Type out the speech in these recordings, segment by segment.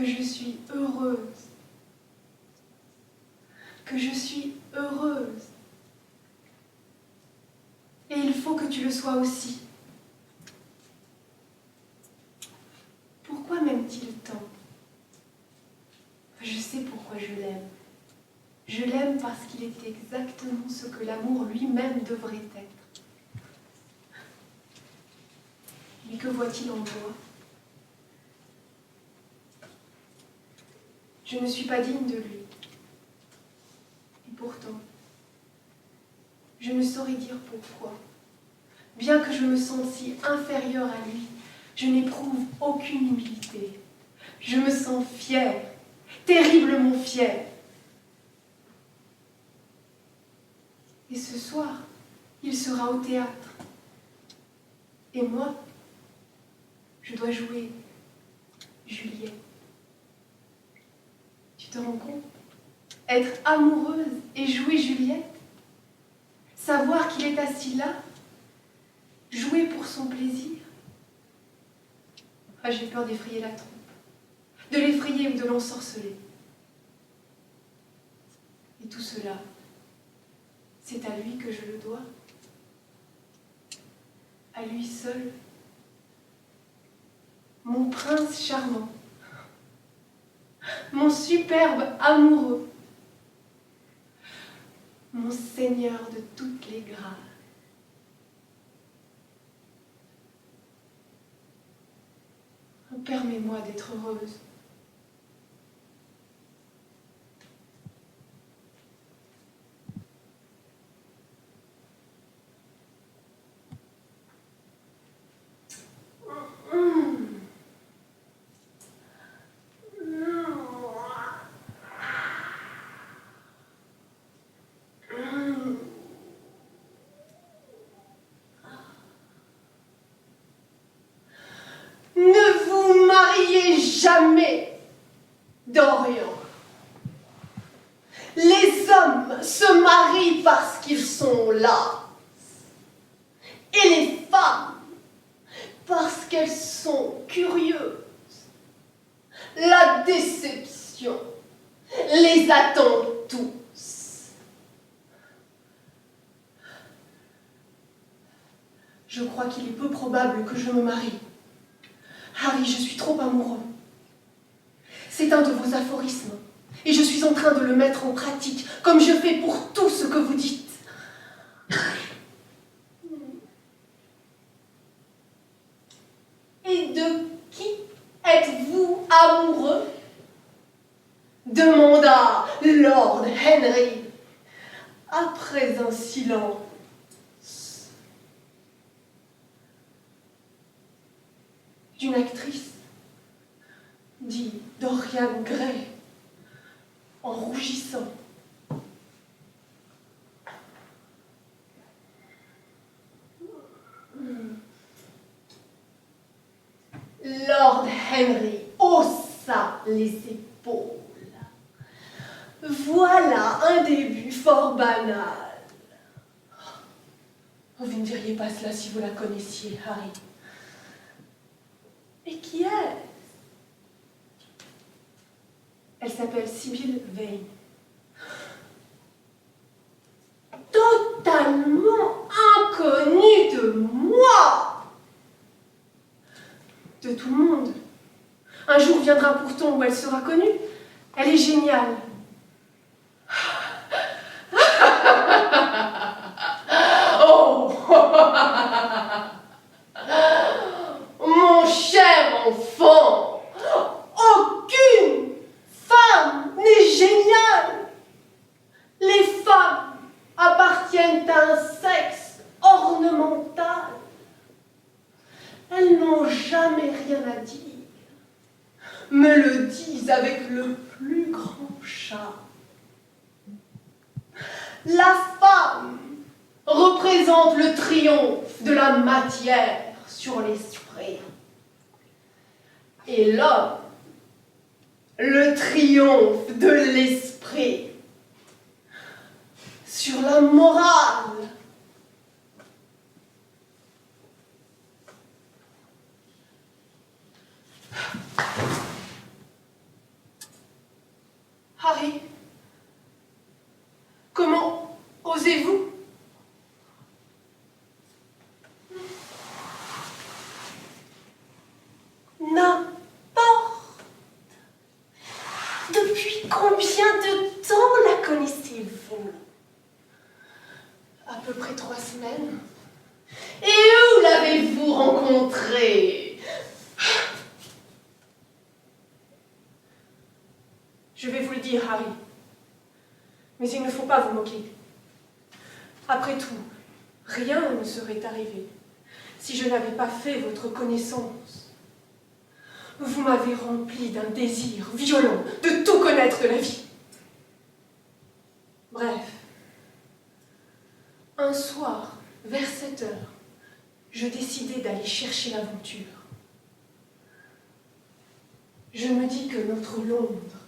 que je suis heureuse. Que je suis heureuse. Et il faut que tu le sois aussi. Pourquoi m'aime-t-il tant? Je sais pourquoi je l'aime. Je l'aime parce qu'il est exactement ce que l'amour lui-même devrait être. Mais que voit-il en moi? Je ne suis pas digne de lui. Et pourtant, je ne saurais dire pourquoi. Bien que je me sente si inférieure à lui, je n'éprouve aucune humilité. Je me sens fière, terriblement fière. Et ce soir, il sera au théâtre. Et moi, je dois jouer Juliette. Tu te rends compte? Être amoureuse et jouer Juliette? Savoir qu'il est assis là? Jouer pour son plaisir? Ah, j'ai peur d'effrayer la troupe, de l'effrayer ou de l'ensorceler. Et tout cela, c'est à lui que je le dois. À lui seul. Mon prince charmant. Mon superbe amoureux. Mon seigneur de toutes les grâces. Permets-moi d'être heureuse. Ne vous mariez jamais, Dorian. Les hommes se marient parce qu'ils sont là. Et les femmes, parce qu'elles sont curieuses. La déception les attend tous. Je crois qu'il est peu probable que je me marie. Harry, je suis trop amoureux. C'est un de vos aphorismes, et je suis en train de le mettre en pratique, comme je fais pour tout ce que vous dites. Et de qui êtes-vous amoureux? Demanda Lord Henry, après un silence. D'une actrice, dit Dorian Gray, en rougissant. Lord Henry haussa les épaules. Voilà un début fort banal. Vous ne diriez pas cela si vous la connaissiez, Harry. Et qui est-ce? Elle s'appelle Sibyl Vane. Totalement inconnue de moi. De tout le monde. Un jour viendra pourtant où elle sera connue. Elle est géniale. Oh! Mon cher enfant, aucune femme n'est géniale. Les femmes appartiennent à un sexe ornemental. Elles n'ont jamais rien à dire, me le disent avec le plus grand charme. La femme représente le triomphe de la matière sur l'esprit. Et l'homme, le triomphe de l'esprit sur la morale. Harry, comment osez-vous? N'importe. Depuis combien de temps la connaissez-vous? À peu près 3 semaines. Et où l'avez-vous rencontrée? Je vais vous le dire, Harry. Mais il ne faut pas vous moquer. Après tout, rien ne serait arrivé si je n'avais pas fait votre connaissance. Vous m'avez rempli d'un désir violent de tout connaître de la vie. Bref, un soir, vers 7 heures, je décidai d'aller chercher l'aventure. Je me dis que notre Londres,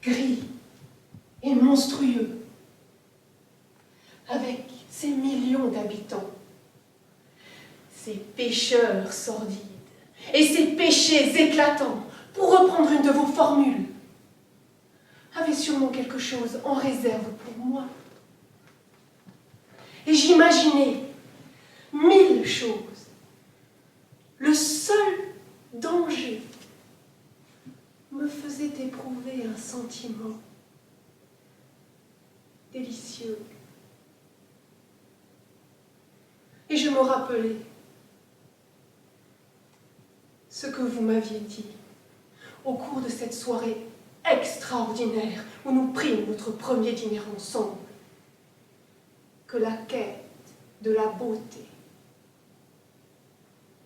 gris et monstrueux, avec ses millions d'habitants, ses pêcheurs sordides et ses péchés éclatants, pour reprendre une de vos formules, avait sûrement quelque chose en réserve pour moi. Et j'imaginais 1000 choses. Le seul danger me faisait éprouver un sentiment délicieux. Et je me rappelais ce que vous m'aviez dit au cours de cette soirée extraordinaire où nous prîmes notre premier dîner ensemble, que la quête de la beauté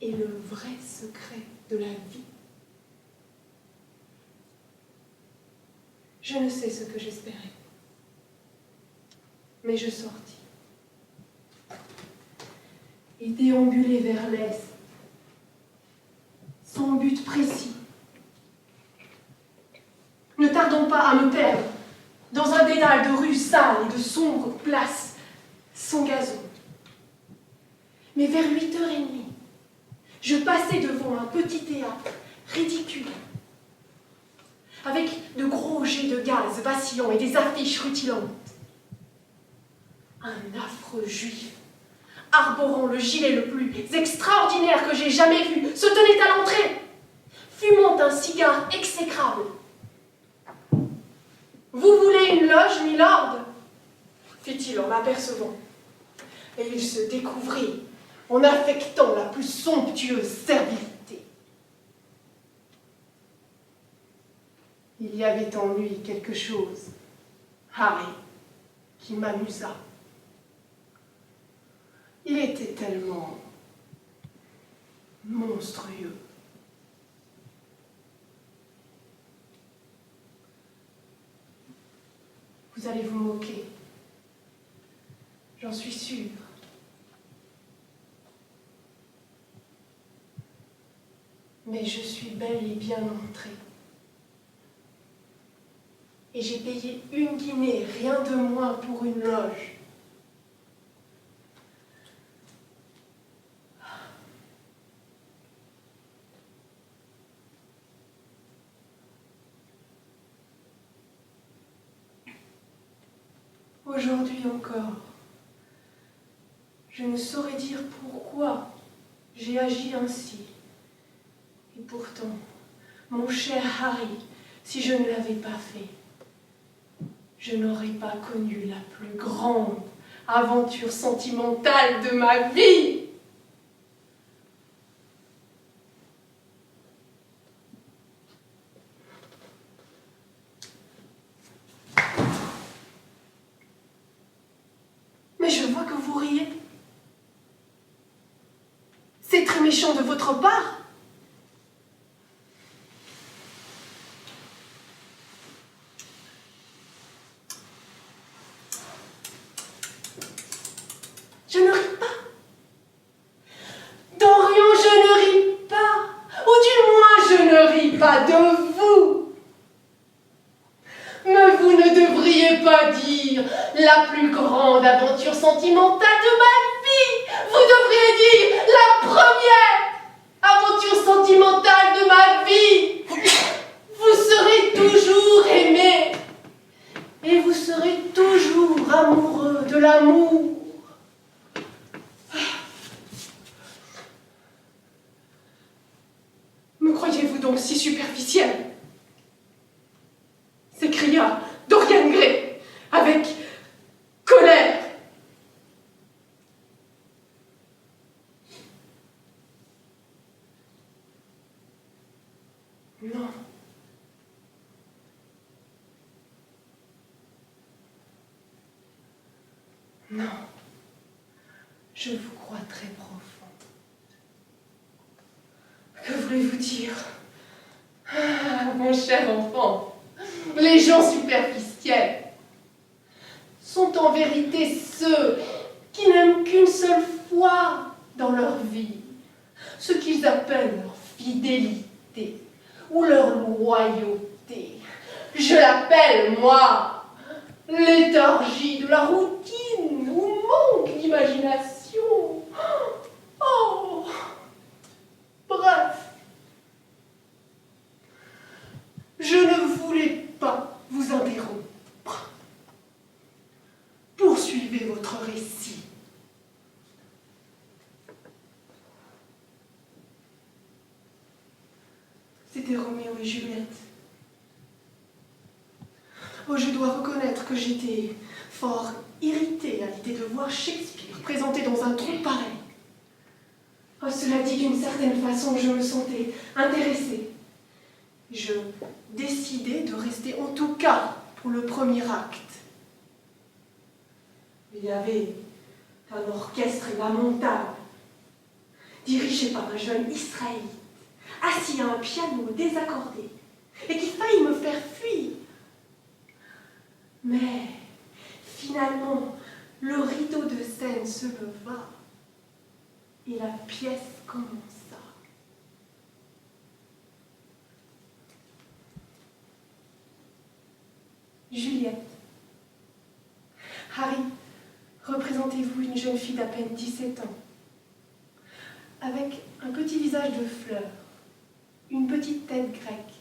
est le vrai secret de la vie. Je ne sais ce que j'espérais, mais je sortis et déambulai vers l'est, sans but précis, ne tardons pas à me perdre dans un dédale de rues sales et de sombres places sans gazon. Mais vers 8h30, je passais devant un petit théâtre ridicule, avec de gros jets de gaz vacillants et des affiches rutilantes. Un affreux juif, arborant le gilet le plus extraordinaire que j'ai jamais vu, se tenait à l'entrée, fumant un cigare exécrable. « Vous voulez une loge, milord ?» fit-il en m'apercevant. Et il se découvrit en affectant la plus somptueuse servilité. Il y avait en lui quelque chose, Harry, qui m'amusa. Il était tellement monstrueux. Vous allez vous moquer, j'en suis sûre. Mais je suis bel et bien entrée. Et j'ai payé 1 guinée, rien de moins, pour une loge. Aujourd'hui encore, je ne saurais dire pourquoi j'ai agi ainsi. Et pourtant, mon cher Harry, si je ne l'avais pas fait, je n'aurais pas connu la plus grande aventure sentimentale de ma vie. Mais je vois que vous riez. C'est très méchant de votre part. Je ne ris pas. Dorian, je ne ris pas. Ou du moins, je ne ris pas de vous. Mais vous ne devriez pas dire la plus grande aventure sentimentale de ma vie. Vous devriez dire la première aventure sentimentale de ma vie. Vous serez toujours donc si superficielle? S'écria Dorian Gray avec colère. Non. Non. Je vous crois très profond. Que voulez-vous dire? Ah, mon cher enfant, les gens superficiels sont en vérité ceux qui n'aiment qu'une seule fois dans leur vie ce qu'ils appellent leur fidélité ou leur loyauté. Je l'appelle, moi, léthargie de la routine ou manque d'imagination. Oh, bref, je ne voulais pas vous interrompre. Poursuivez votre récit. C'était Roméo et Juliette. Oh, je dois reconnaître que j'étais fort irritée à l'idée de voir Shakespeare présenté dans un trou pareil. Oh, cela dit, d'une certaine façon, je me sentais intéressée. Je décidai de rester en tout cas pour le premier acte. Il y avait un orchestre lamentable, dirigé par un jeune Israélite, assis à un piano désaccordé, et qui faillit me faire fuir. Mais, finalement, le rideau de scène se leva, et la pièce commença. Juliette. Harry, représentez-vous une jeune fille d'à peine 17 ans, avec un petit visage de fleur, une petite tête grecque,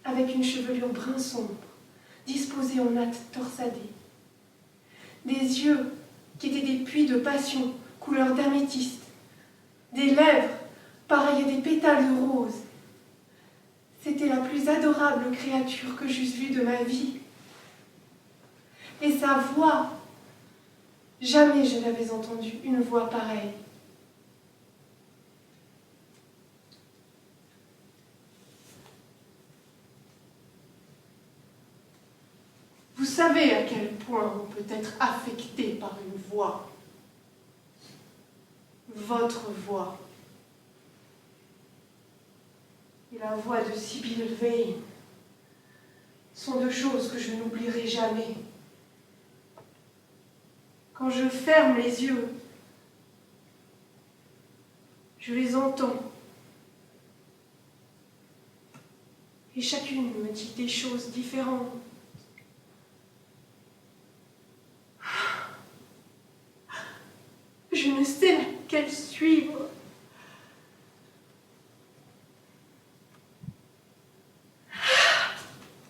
avec une chevelure brun sombre, disposée en natte torsadée, des yeux qui étaient des puits de passion, couleur d'améthyste, des lèvres pareilles à des pétales de rose. C'était la plus adorable créature que j'eusse vue de ma vie. Et sa voix, jamais je n'avais entendu une voix pareille. Vous savez à quel point on peut être affecté par une voix. Votre voix. Et la voix de Sibylle Vane sont deux choses que je n'oublierai jamais. Quand je ferme les yeux, je les entends. Et chacune me dit des choses différentes. Je ne sais laquelle suivre.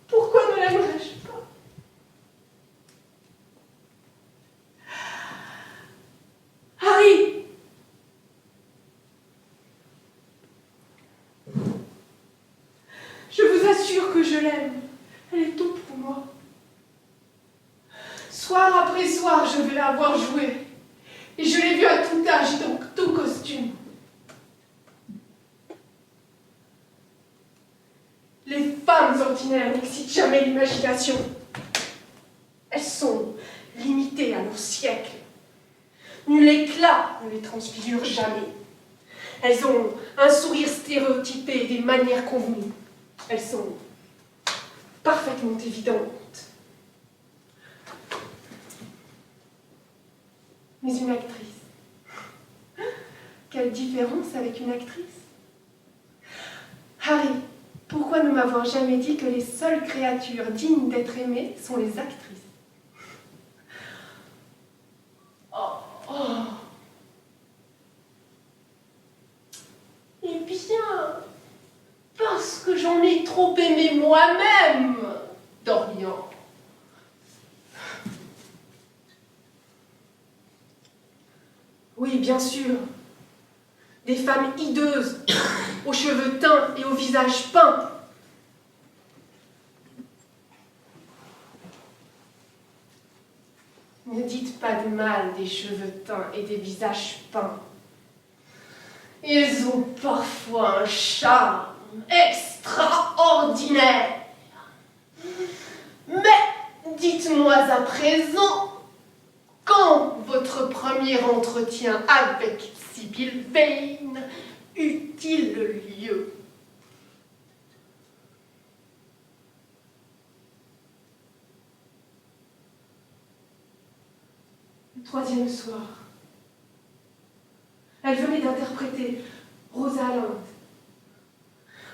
Pourquoi ne l'aimerais-je pas? Harry! Je vous assure que je l'aime. Elle est tout pour moi. Soir après soir, je vais la voir jouer. Et je l'ai vue à tout âge et dans tout costume. Les femmes ordinaires n'excitent jamais l'imagination. Elles sont limitées à leur siècle. Nul éclat ne les transfigure jamais. Elles ont un sourire stéréotypé et des manières convenues. Elles sont parfaitement évidentes. Mais une actrice. Quelle différence avec une actrice? Harry, pourquoi ne m'avoir jamais dit que les seules créatures dignes d'être aimées sont les actrices? Oh, oh. Eh bien, parce que j'en ai trop aimé moi-même, Dorian. Oui, bien sûr. Des femmes hideuses, aux cheveux teints et au visage peint. Ne dites pas de mal des cheveux teints et des visages peints. Ils ont parfois un charme extraordinaire. Mais dites-moi à présent, quand votre premier entretien avec Sibylle Vane eut-il lieu? Le troisième soir. Elle venait d'interpréter Rosalinde.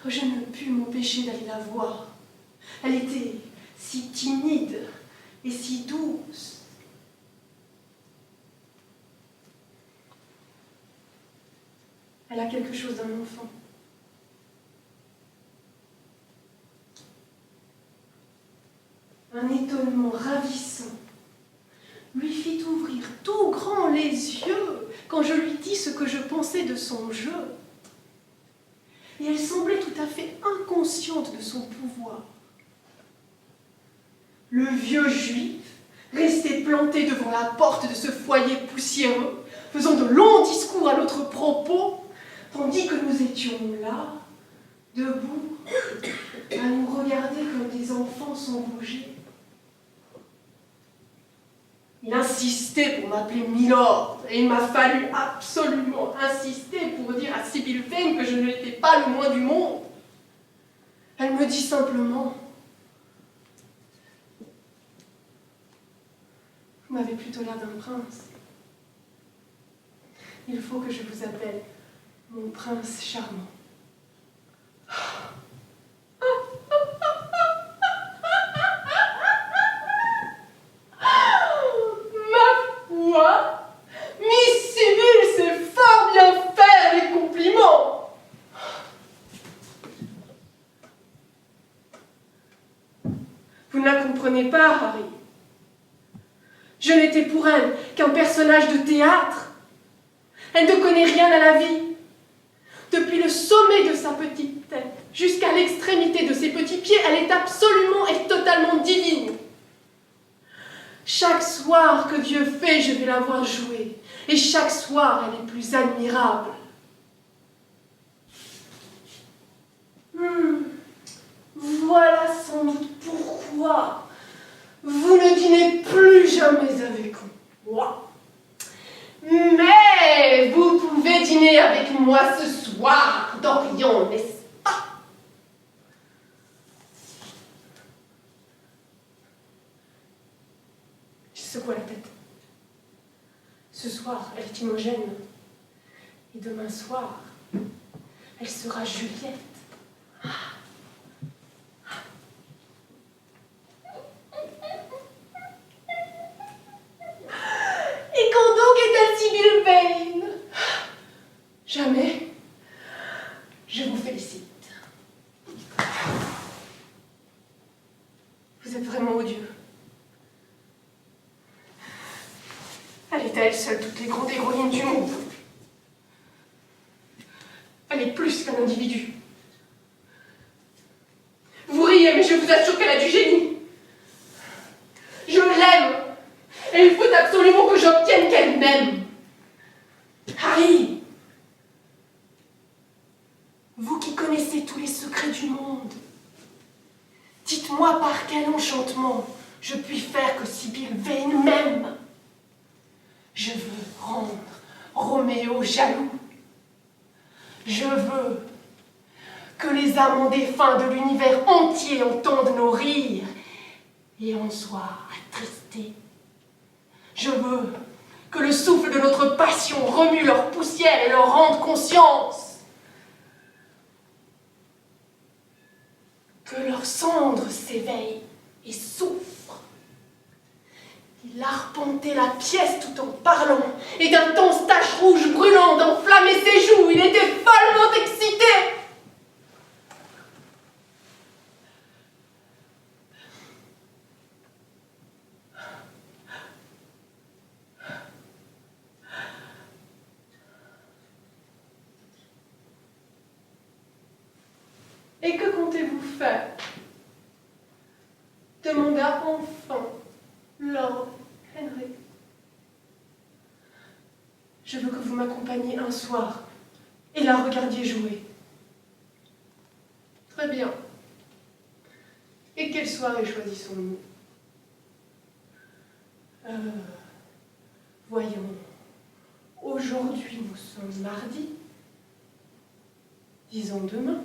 Je ne pus m'empêcher d'aller la voir. Elle était si timide et si douce. Elle a quelque chose d'un enfant. Un étonnement ravissant lui fit ouvrir tout grand les yeux quand je lui dis ce que je pensais de son jeu. Et elle semblait tout à fait inconsciente de son pouvoir. Le vieux juif restait planté devant la porte de ce foyer poussiéreux, faisant de longs discours à notre propos, tandis que nous étions là, debout, à nous regarder comme des enfants sans bouger. Il insistait pour m'appeler Milord, et il m'a fallu absolument insister pour dire à Sibylle Vane que je ne l'étais pas le moins du monde. Elle me dit simplement: vous m'avez plutôt l'air d'un prince. Il faut que je vous appelle mon prince charmant. Miss Sibylle sait fort bien faire les compliments. Vous ne la comprenez pas, Harry. Je n'étais pour elle qu'un personnage de théâtre. Elle ne connaît rien à la vie. Depuis le sommet de sa petite tête jusqu'à l'extrémité de ses petits pieds, elle est absolument et totalement divine. Chaque soir que Dieu fait, je vais la voir jouer. Et chaque soir, elle est plus admirable. Voilà sans doute pourquoi vous ne dînez plus jamais avec moi. Mais vous pouvez dîner avec moi ce soir, Dorian, n'est-ce pas? Je secoue la tête. Ce soir, elle est Imogène. Et demain soir, elle sera Juliette. Et quand donc est-elle Sibylle Vane? Jamais. Je vous félicite. Vous êtes vraiment odieux. Elle est à elle seule toutes les grandes héroïnes du monde. Elle est plus qu'un individu. Vous riez, mais je vous assure qu'elle a du génie. Je l'aime. Et il faut absolument que j'obtienne qu'elle m'aime. Harry, vous qui connaissez tous les secrets du monde, dites-moi par quel enchantement je puis faire que Sibylle Vane m'aime. Je veux rendre Roméo jaloux. Je veux que les amants défunts de l'univers entier entendent nos rires et en soient attristés. Je veux que le souffle de notre passion remue leur poussière et leur rende conscience. Que leurs cendres s'éveillent et souffrent. Il arpentait la pièce tout en parlant, et d'intenses taches rouges brûlantes enflammaient ses joues. Il était follement excité. comptez-vous faire? Demanda enfin Lord Henry. Je veux que vous m'accompagniez un soir et la regardiez jouer. Très bien. Et quelle soirée choisissons-nous? Voyons. Aujourd'hui, nous sommes mardi. Disons demain.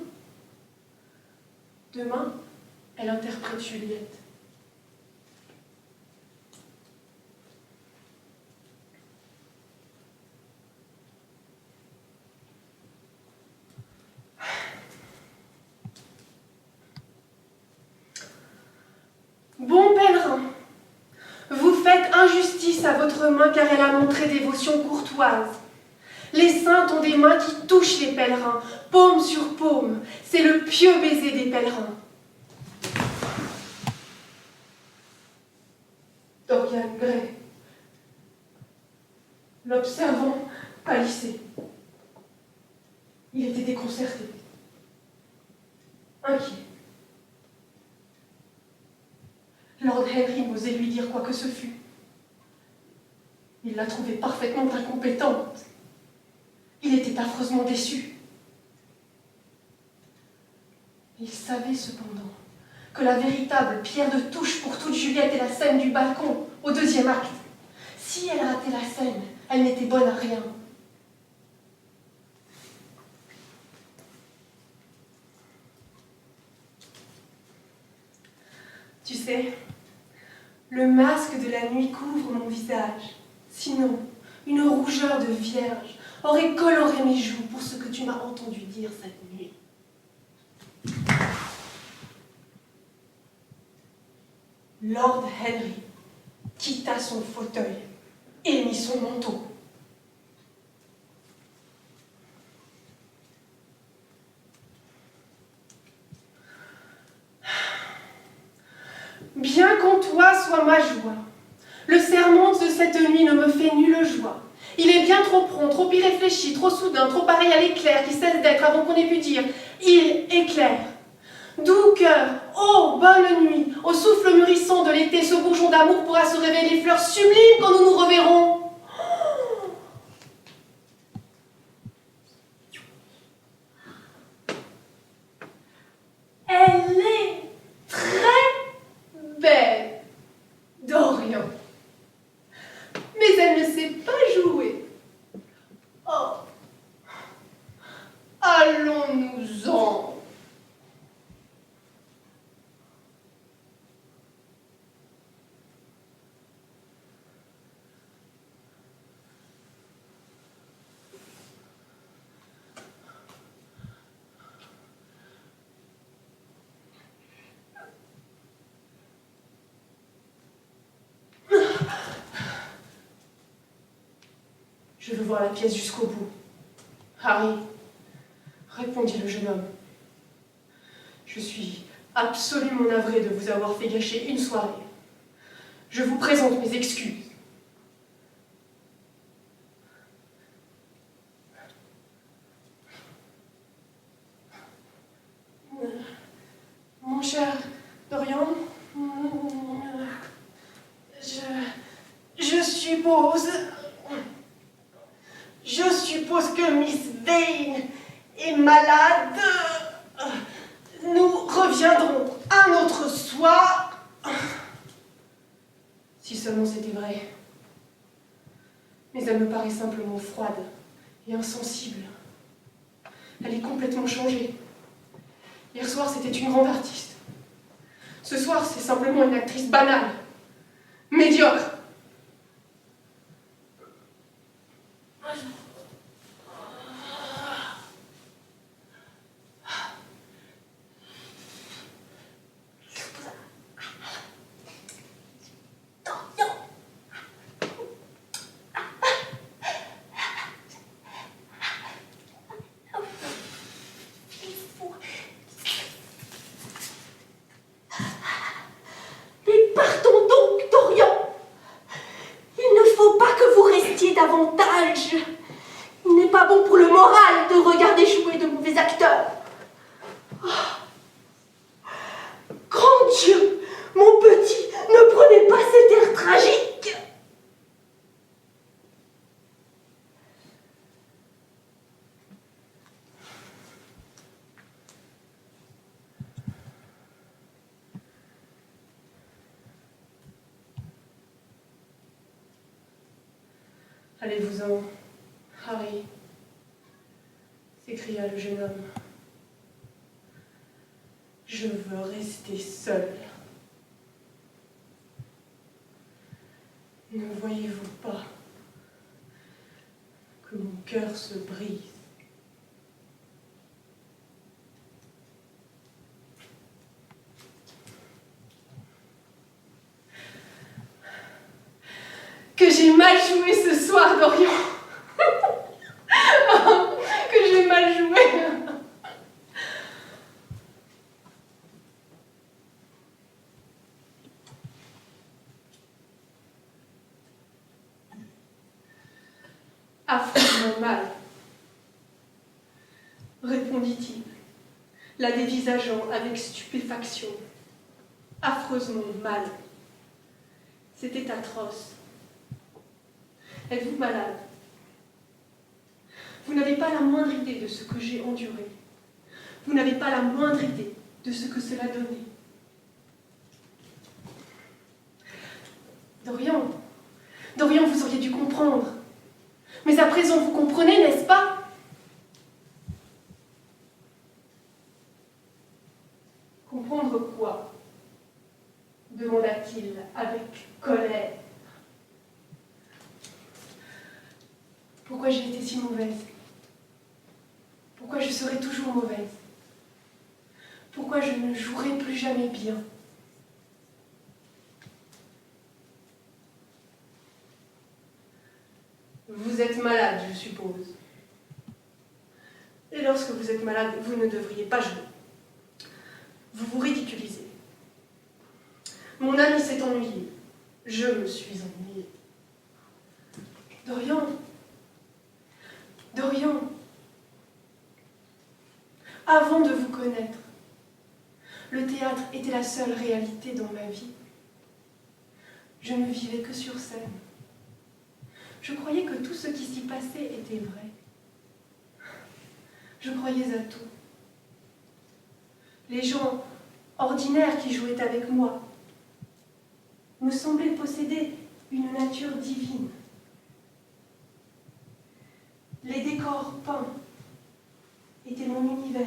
Demain, elle interprète Juliette. Bon pèlerin, vous faites injustice à votre main car elle a montré dévotion courtoise. Les saintes ont des mains qui touchent les pèlerins, paume sur paume. C'est le pieux baiser des pèlerins. Dorian Gray, l'observant, pâlissait. Il était déconcerté, inquiet. Lord Henry n'osait lui dire quoi que ce fût. Il la trouvait parfaitement incompétente. Il était affreusement déçu. Il savait cependant que la véritable pierre de touche pour toute Juliette est la scène du balcon, au deuxième acte. Si elle ratait la scène, elle n'était bonne à rien. Tu sais, le masque de la nuit couvre mon visage. Sinon, une rougeur de vierge aurait coloré mes joues pour ce que tu m'as entendu dire cette nuit. Lord Henry quitta son fauteuil et mit son manteau. Bien qu'en toi soit ma joie, le serment de cette nuit ne me fait nulle joie. Il est bien trop prompt, trop irréfléchi, trop soudain, trop pareil à l'éclair qui cesse d'être avant qu'on ait pu dire « il éclaire ». Doux cœur, ô bonne nuit, au souffle mûrissant de l'été, ce bourgeon d'amour pourra se révéler fleur sublime quand nous nous reverrons. Elle est très belle, Dorian. Mais elle ne sait pas jouer. Oh, allons-nous-en. Je veux voir la pièce jusqu'au bout. Harry, répondit le jeune homme. Je suis absolument navré de vous avoir fait gâcher une soirée. Je vous présente mes excuses. Mon cher Dorian, je suppose que Miss Vane est malade. Nous reviendrons un autre soir. Si seulement c'était vrai. Mais elle me paraît simplement froide et insensible. Elle est complètement changée. Hier soir, c'était une grande artiste. Ce soir, c'est simplement une actrice banale, médiocre. Davantage. Il n'est pas bon pour le moral de regarder jouer de mauvais acteurs. Oh. Allez-vous-en, Harry, s'écria le jeune homme. Je veux rester seul. Ne voyez-vous pas que mon cœur se brise? Que j'ai mal joué ce soir, Dorian. Que j'ai mal joué. Affreusement mal, répondit-il, la dévisageant avec stupéfaction. Affreusement mal. C'était atroce. Êtes-vous malade? Vous n'avez pas la moindre idée de ce que j'ai enduré. Vous n'avez pas la moindre idée de ce que cela donnait. Dorian, Dorian, vous auriez dû comprendre. Mais à présent, vous comprenez, n'est-ce pas? Comprendre quoi? Demanda-t-il avec colère. Pourquoi j'ai été si mauvaise? Pourquoi je serai toujours mauvaise? Pourquoi je ne jouerai plus jamais bien? Vous êtes malade, je suppose. Et lorsque vous êtes malade, vous ne devriez pas jouer. Vous vous ridiculisez. Mon ami s'est ennuyé. Je me suis ennuyée. Dorian, Dorian, avant de vous connaître, le théâtre était la seule réalité dans ma vie. Je ne vivais que sur scène. Je croyais que tout ce qui s'y passait était vrai. Je croyais à tout. Les gens ordinaires qui jouaient avec moi me semblaient posséder une nature divine. Les décors peints étaient mon univers.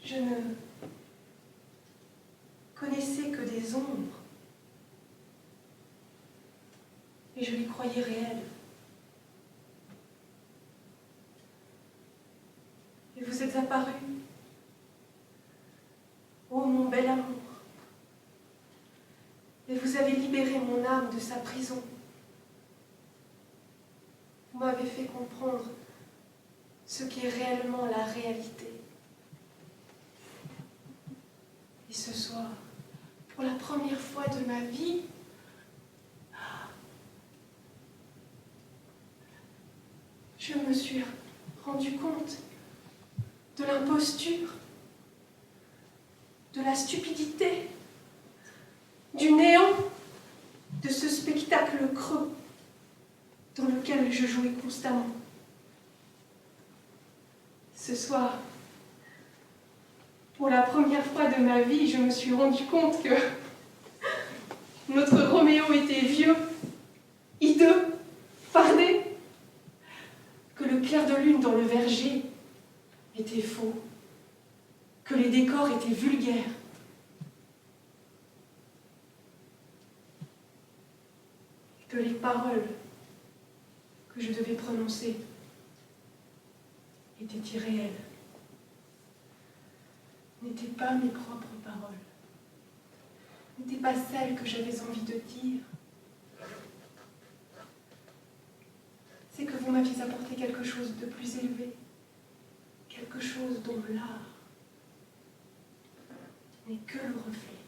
Je ne connaissais que des ombres. Et je les croyais réelles. Et vous êtes apparu. Oh, mon bel amour. Et vous avez libéré mon âme de sa prison. Vous m'avez fait comprendre ce qu'est réellement la réalité. Et ce soir, pour la première fois de ma vie, je me suis rendu compte de l'imposture, de la stupidité, du néant de ce spectacle creux dans lequel je jouais constamment. Ce soir, pour la première fois de ma vie, je me suis rendu compte que notre Roméo était vieux, hideux, fardé, que le clair de lune dans le verger était faux, que les décors étaient vulgaires. Que les paroles que je devais prononcer étaient irréelles, n'étaient pas mes propres paroles, n'étaient pas celles que j'avais envie de dire. C'est que vous m'aviez apporté quelque chose de plus élevé, quelque chose dont l'art n'est que le reflet.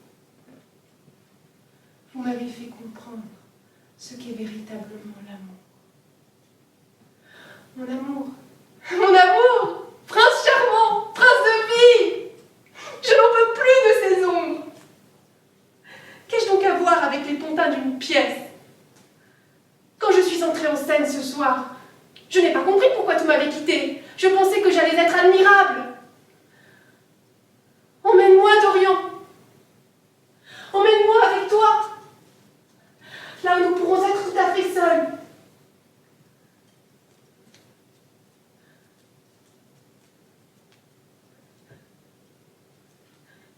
Vous m'avez fait comprendre ce qu'est véritablement l'amour. Mon amour, mon amour, prince charmant, prince de vie, je n'en peux plus de ces ombres. Qu'ai-je donc à voir avec les pantins d'une pièce? Quand je suis entrée en scène ce soir, je n'ai pas compris pourquoi tu m'avais quittée. Je pensais que j'allais être admirable. Emmène-moi, Dorian. Emmène-moi avec toi. Là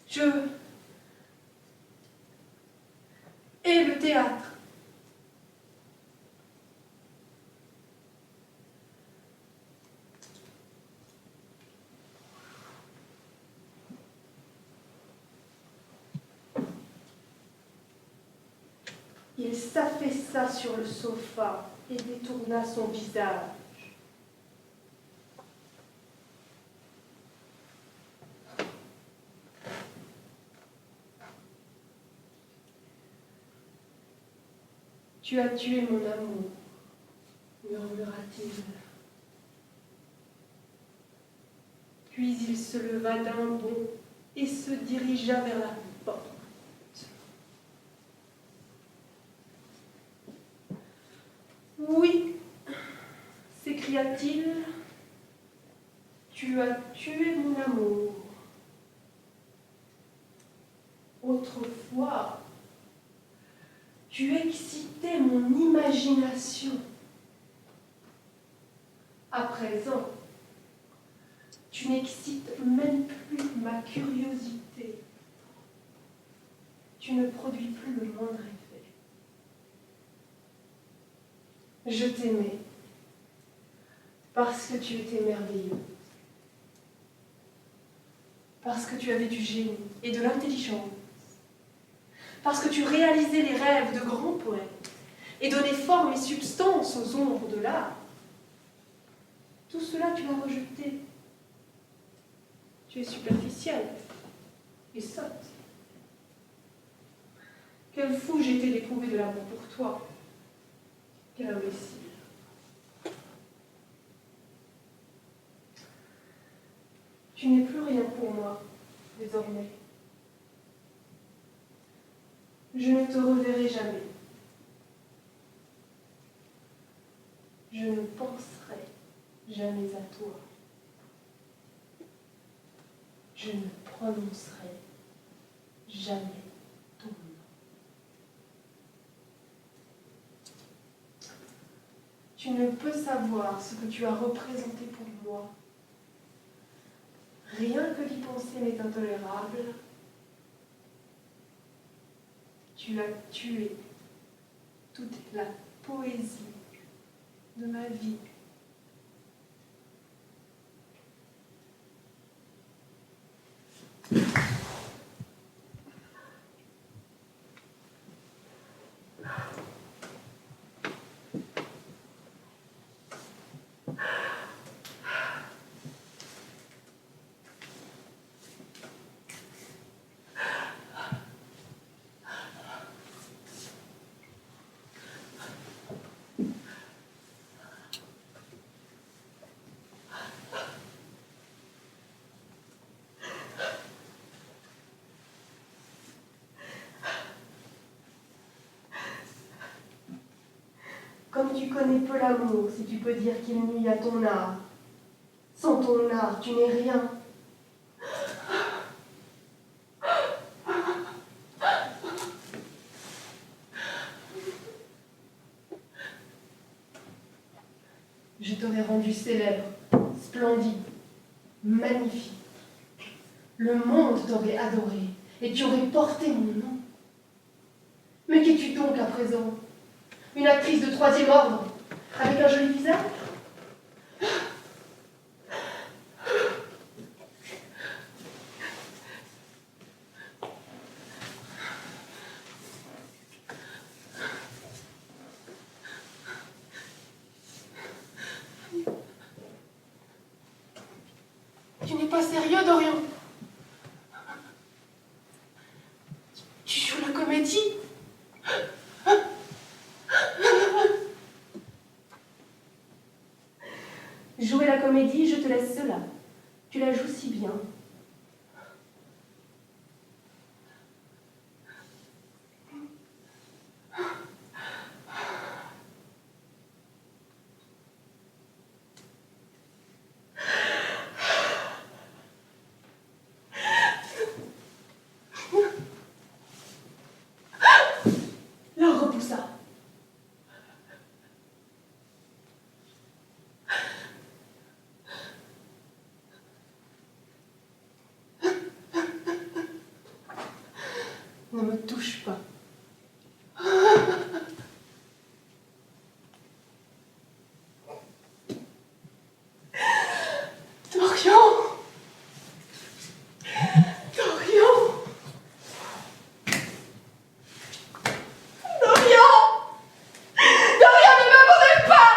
Je hais le théâtre. Il s'affaissa sur le sofa et détourna son visage. Tu as tué mon amour, murmura-t-il. Puis il se leva d'un bond et se dirigea vers la porte. Oui, s'écria-t-il, tu as tué mon amour. Autrefois, tu excitais mon imagination. À présent, tu n'excites même plus ma curiosité. Tu ne produis plus le moindre effet. Je t'aimais parce que tu étais merveilleuse, parce que tu avais du génie et de l'intelligence, parce que tu réalisais les rêves de grands poètes et donnais forme et substance aux ombres de l'art. Tout cela, tu l'as rejeté. Tu es superficielle et sotte. Quel fou j'étais d'éprouver de l'amour pour toi. Quel imbécile. Tu n'es plus rien pour moi, désormais. Je ne te reverrai jamais. Je ne penserai jamais à toi. Je ne prononcerai jamais ton nom. Tu ne peux savoir ce que tu as représenté pour moi. Rien que d'y penser m'est intolérable. Tu as tué toute la poésie de ma vie. Comme tu connais peu l'amour, si tu peux dire qu'il nuit à ton art. Sans ton art, tu n'es rien. Je t'aurais rendu célèbre, splendide, magnifique. Le monde t'aurait adoré et tu aurais porté mon nom. Mais qu'es-tu donc à présent? Une actrice de 3e ordre, avec un joli visage? Tu n'es pas sérieux, Dorian? Tu joues la comédie? Jouer la comédie, je te laisse cela. Tu la joues si bien. La repoussa. Ne me touche pas. Dorian! Dorian! Dorian! Dorian, ne m'abandonne pas!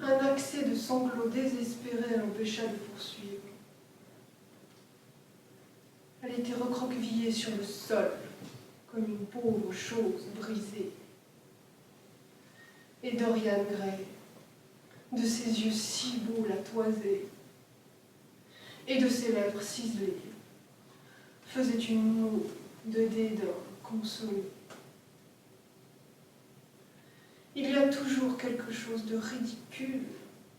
Un accès de sanglots désespérés l'empêcha de poursuivre. Elle était recroquevillée sur le sol, comme une pauvre chose brisée. Et Dorian Gray, de ses yeux si beaux la toisaient, et de ses lèvres ciselées, faisait une moue de dédain consolé. Il y a toujours quelque chose de ridicule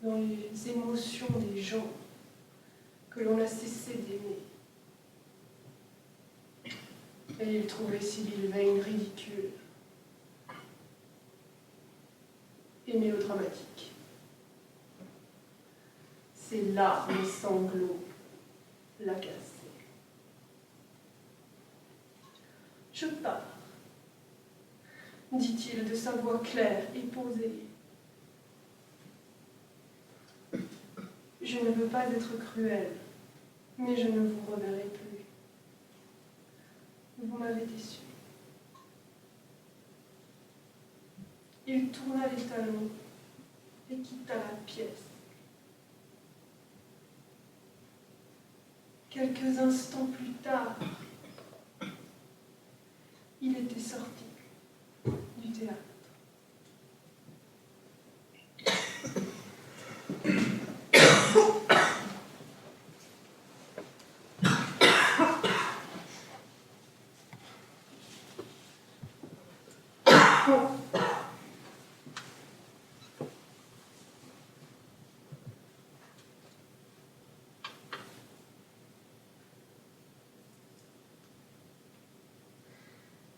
dans les émotions des gens que l'on a cessé d'aimer. Et il trouvait Sibyl Vane ridicule et mélodramatique. Ses larmes et sanglots l'agaçaient. Je pars, dit-il de sa voix claire et posée. Je ne veux pas être cruel, mais je ne vous reverrai plus. Vous m'avez déçu. Il tourna les talons et quitta la pièce. Quelques instants plus tard, il était sorti du théâtre.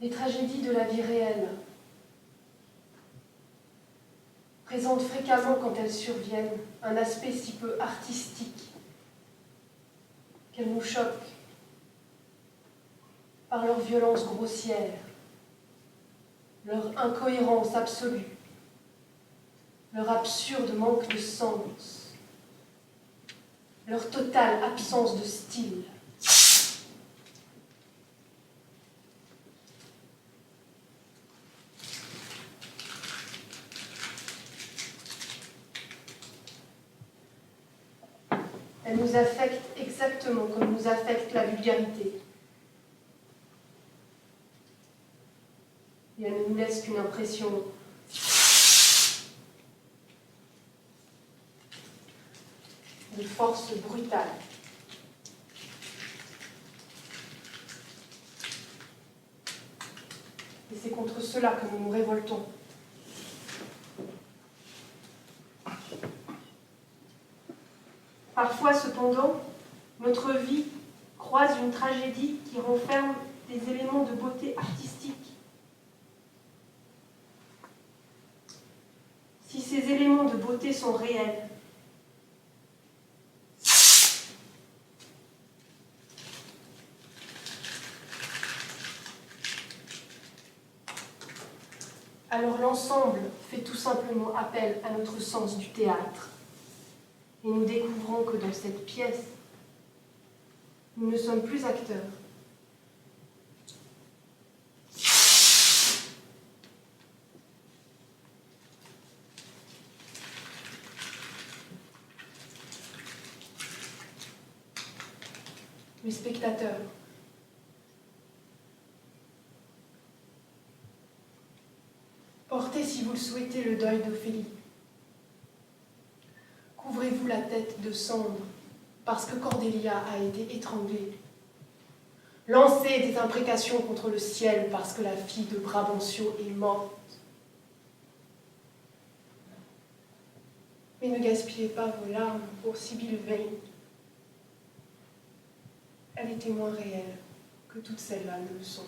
Les tragédies de la vie réelle présentent fréquemment, quand elles surviennent, un aspect si peu artistique qu'elles nous choquent par leur violence grossière, leur incohérence absolue, leur absurde manque de sens, leur totale absence de style. Elle nous affecte exactement comme nous affecte la vulgarité. Et elle ne nous laisse qu'une impression de force brutale. Et c'est contre cela que nous nous révoltons. Parfois, cependant, notre vie croise une tragédie qui renferme des éléments de beauté artistique. Si ces éléments de beauté sont réels, alors l'ensemble fait tout simplement appel à notre sens du théâtre. Et nous découvrons que dans cette pièce, nous ne sommes plus acteurs. Mais spectateurs. Portez, si vous le souhaitez, le deuil d'Ophélie. Couvrez-vous la tête de cendre parce que Cordelia a été étranglée. lancer des imprécations contre le ciel parce que la fille de Brabantio est morte. Mais ne gaspillez pas vos larmes pour Sibylle Vane. Elle était moins réelle que toutes celles-là ne le sont.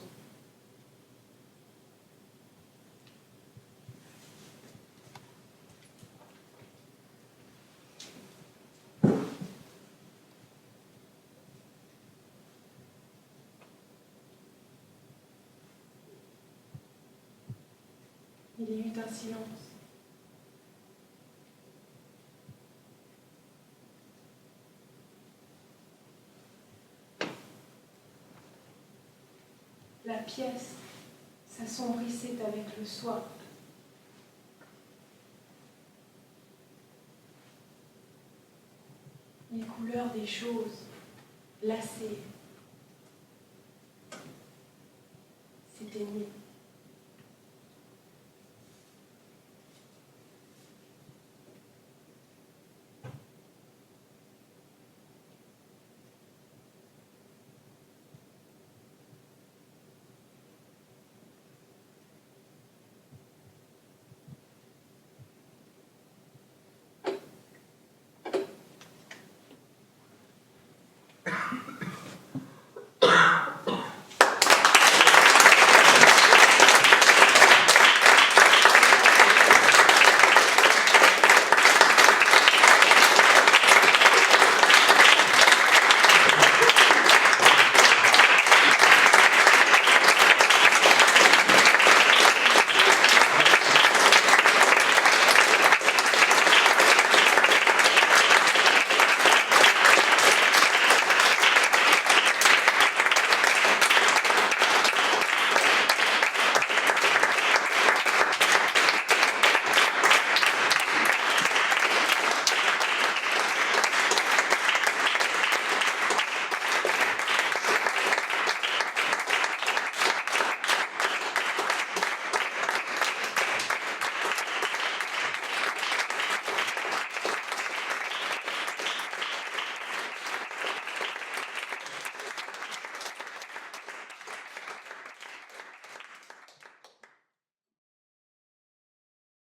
Il y eut un silence. La pièce s'assombrissait avec le soir. Les couleurs des choses, lassées, s'éteignaient.